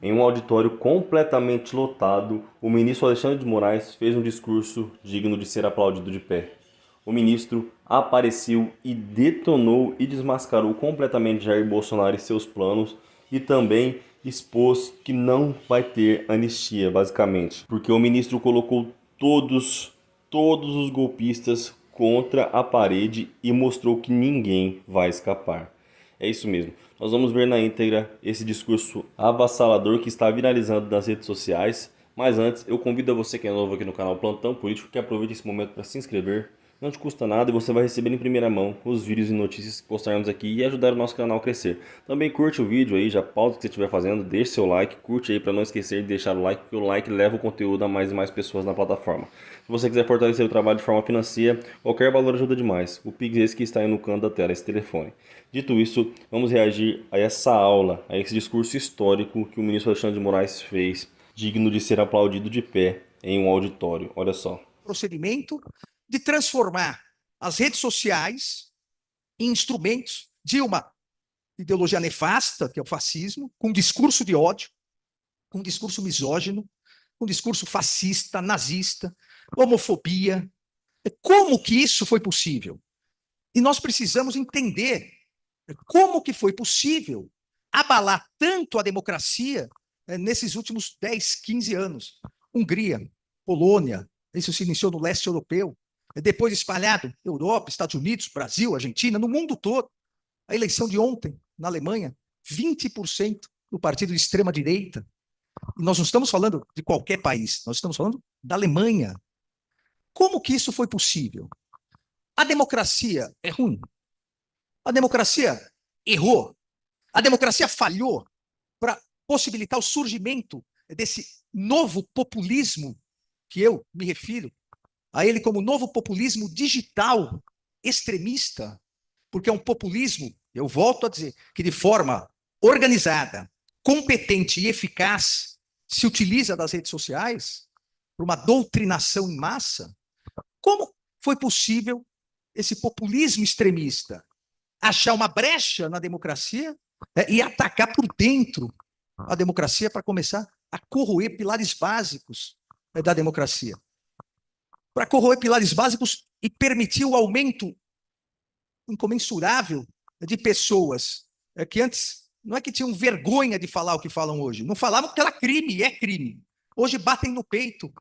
Em um auditório completamente lotado, o ministro Alexandre de Moraes fez um discurso digno de ser aplaudido de pé. O ministro apareceu e detonou e desmascarou completamente Jair Bolsonaro e seus planos e também expôs que não vai ter anistia, basicamente, porque o ministro colocou todos os golpistas contra a parede e mostrou que ninguém vai escapar. É isso mesmo. Nós vamos ver na íntegra esse discurso avassalador que está viralizando nas redes sociais. Mas antes, eu convido a você que é novo aqui no canal Plantão Político que aproveite esse momento para se inscrever. Não te custa nada e você vai receber em primeira mão os vídeos e notícias que postaremos aqui e ajudar o nosso canal a crescer. Também curte o vídeo aí, já pausa o que você estiver fazendo, deixe seu like, curte aí para não esquecer de deixar o like, porque o like leva o conteúdo a mais e mais pessoas na plataforma. Se você quiser fortalecer o trabalho de forma financeira, qualquer valor ajuda demais. O Pix é esse que está aí no canto da tela, esse telefone. Dito isso, vamos reagir a essa aula, a esse discurso histórico que o ministro Alexandre de Moraes fez, digno de ser aplaudido de pé em um auditório. Olha só. Procedimento de transformar as redes sociais em instrumentos de uma ideologia nefasta, que é o fascismo, com discurso de ódio, com discurso misógino, com discurso fascista, nazista, homofobia. Como que isso foi possível? E nós precisamos entender como que foi possível abalar tanto a democracia nesses últimos 10, 15 anos. Hungria, Polônia, isso se iniciou no leste europeu, depois espalhado Europa, Estados Unidos, Brasil, Argentina, no mundo todo. A eleição de ontem, na Alemanha, 20% do partido de extrema-direita. E nós não estamos falando de qualquer país, nós estamos falando da Alemanha. Como que isso foi possível? A democracia é ruim. A democracia errou. A democracia falhou para possibilitar o surgimento desse novo populismo, que eu me refiro a ele como novo populismo digital, extremista, porque é um populismo, eu volto a dizer, que de forma organizada, competente e eficaz se utiliza das redes sociais para uma doutrinação em massa. Como foi possível esse populismo extremista achar uma brecha na democracia e atacar por dentro a democracia para começar a corroer pilares básicos da democracia? Para corroer pilares básicos e permitir o aumento incomensurável de pessoas que antes não é que tinham vergonha de falar o que falam hoje, não falavam porque era crime, e é crime. Hoje batem no peito.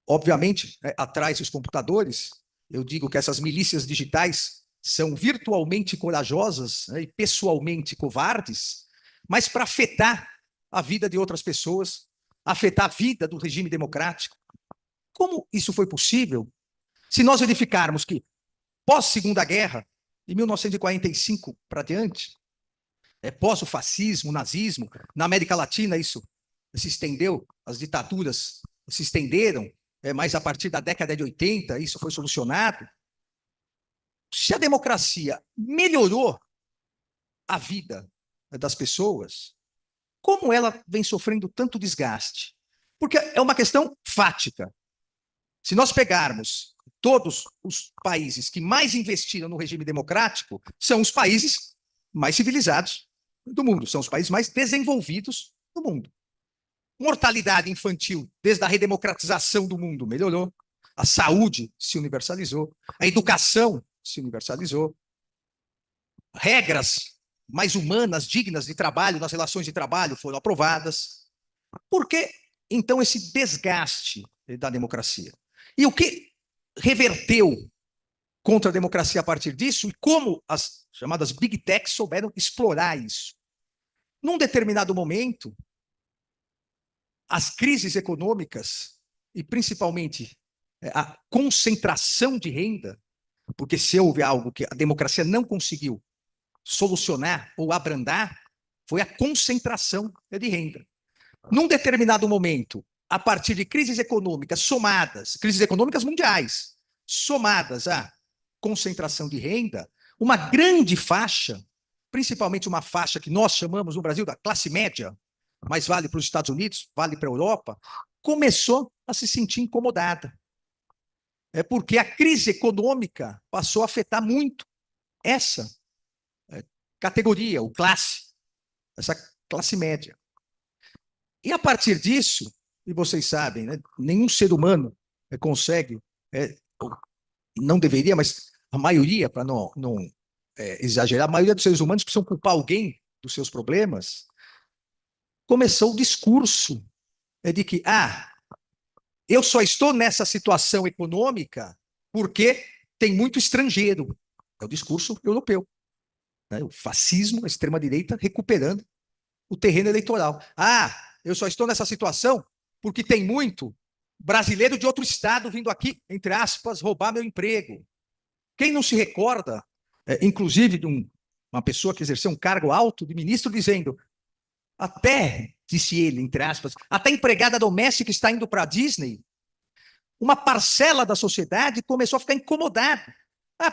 Obviamente, atrás dos computadores, eu digo que essas milícias digitais são virtualmente corajosas e pessoalmente covardes, mas para afetar a vida de outras pessoas, afetar a vida do regime democrático. Como isso foi possível? Se nós verificarmos que, pós-Segunda Guerra, de 1945 para diante, pós o fascismo, o nazismo, na América Latina isso se estendeu, as ditaduras se estenderam, mas a partir da década de 80 isso foi solucionado. Se a democracia melhorou a vida das pessoas, como ela vem sofrendo tanto desgaste? Porque é uma questão fática. Se nós pegarmos todos os países que mais investiram no regime democrático, são os países mais civilizados do mundo, são os países mais desenvolvidos do mundo. Mortalidade infantil, desde a redemocratização do mundo, melhorou. A saúde se universalizou. A educação se universalizou. Regras mais humanas, dignas de trabalho, nas relações de trabalho foram aprovadas. Por que, então, esse desgaste da democracia? E o que reverteu contra a democracia a partir disso e como as chamadas Big Techs souberam explorar isso? Num determinado momento, as crises econômicas e principalmente a concentração de renda, porque se houve algo que a democracia não conseguiu solucionar ou abrandar, foi a concentração de renda. Num determinado momento, a partir de crises econômicas somadas, crises econômicas mundiais, somadas à concentração de renda, uma grande faixa, principalmente uma faixa que nós chamamos no Brasil da classe média, mas vale para os Estados Unidos, vale para a Europa, começou a se sentir incomodada. É porque a crise econômica passou a afetar muito essa categoria, ou classe, essa classe média. E a partir disso, e vocês sabem, né, nenhum ser humano consegue, não deveria, mas a maioria, para não exagerar, a maioria dos seres humanos precisam culpar alguém dos seus problemas. Começou o discurso de que, eu só estou nessa situação econômica porque tem muito estrangeiro. É o discurso europeu. Né? O fascismo, a extrema-direita, recuperando o terreno eleitoral. Eu só estou nessa situação porque tem muito brasileiro de outro estado vindo aqui, entre aspas, roubar meu emprego. Quem não se recorda, inclusive, de uma pessoa que exerceu um cargo alto de ministro, dizendo, até, disse ele, entre aspas, até empregada doméstica está indo para a Disney, uma parcela da sociedade começou a ficar incomodada.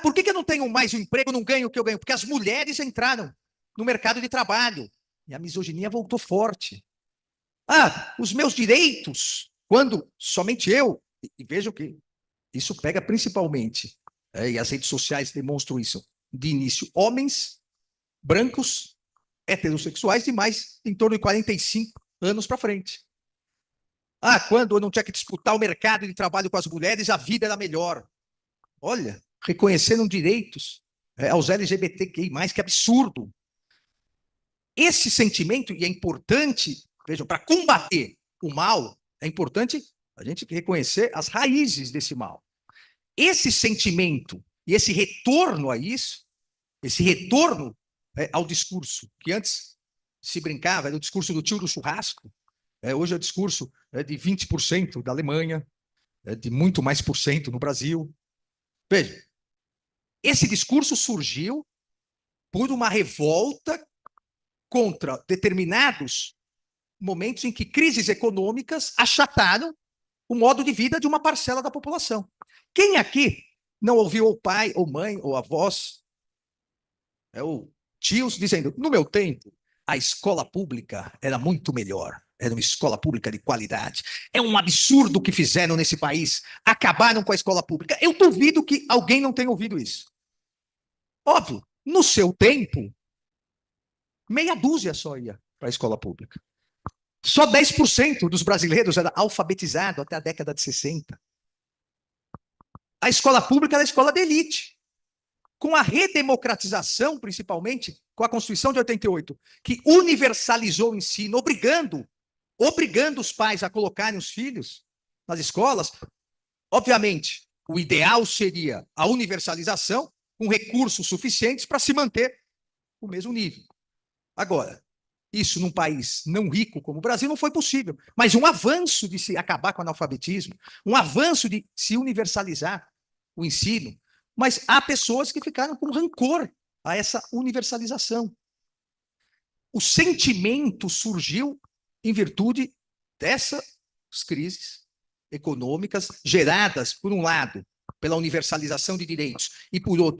Por que eu não tenho mais um emprego, não ganho o que eu ganho? Porque as mulheres entraram no mercado de trabalho. E a misoginia voltou forte. Os meus direitos, quando somente eu, e vejam que isso pega principalmente, e as redes sociais demonstram isso, de início, homens brancos, heterossexuais, de mais em torno de 45 anos para frente. Quando eu não tinha que disputar o mercado de trabalho com as mulheres, a vida era melhor. Olha, reconhecendo direitos aos LGBTQI+, que absurdo. Esse sentimento, e é importante, vejam, para combater o mal, é importante a gente reconhecer as raízes desse mal. Esse sentimento e esse retorno a isso, esse retorno ao discurso, que antes se brincava, era o discurso do tio do churrasco, hoje é o discurso de 20% da Alemanha, de muito mais por cento no Brasil. Veja, esse discurso surgiu por uma revolta contra determinados momentos em que crises econômicas achataram o modo de vida de uma parcela da população. Quem aqui não ouviu o pai, ou mãe, ou avós, ou tios dizendo, no meu tempo, a escola pública era muito melhor, era uma escola pública de qualidade. É um absurdo o que fizeram nesse país, acabaram com a escola pública. Eu duvido que alguém não tenha ouvido isso. Óbvio, no seu tempo, meia dúzia só ia para a escola pública. Só 10% dos brasileiros era alfabetizado até a década de 60. A escola pública era a escola de elite. Com a redemocratização, principalmente, com a Constituição de 88, que universalizou o ensino, obrigando os pais a colocarem os filhos nas escolas, obviamente, o ideal seria a universalização com recursos suficientes para se manter o mesmo nível. Agora, isso num país não rico como o Brasil não foi possível, mas um avanço de se acabar com o analfabetismo, um avanço de se universalizar o ensino, mas há pessoas que ficaram com rancor a essa universalização. O sentimento surgiu em virtude dessas crises econômicas geradas, por um lado, pela universalização de direitos e, por outro,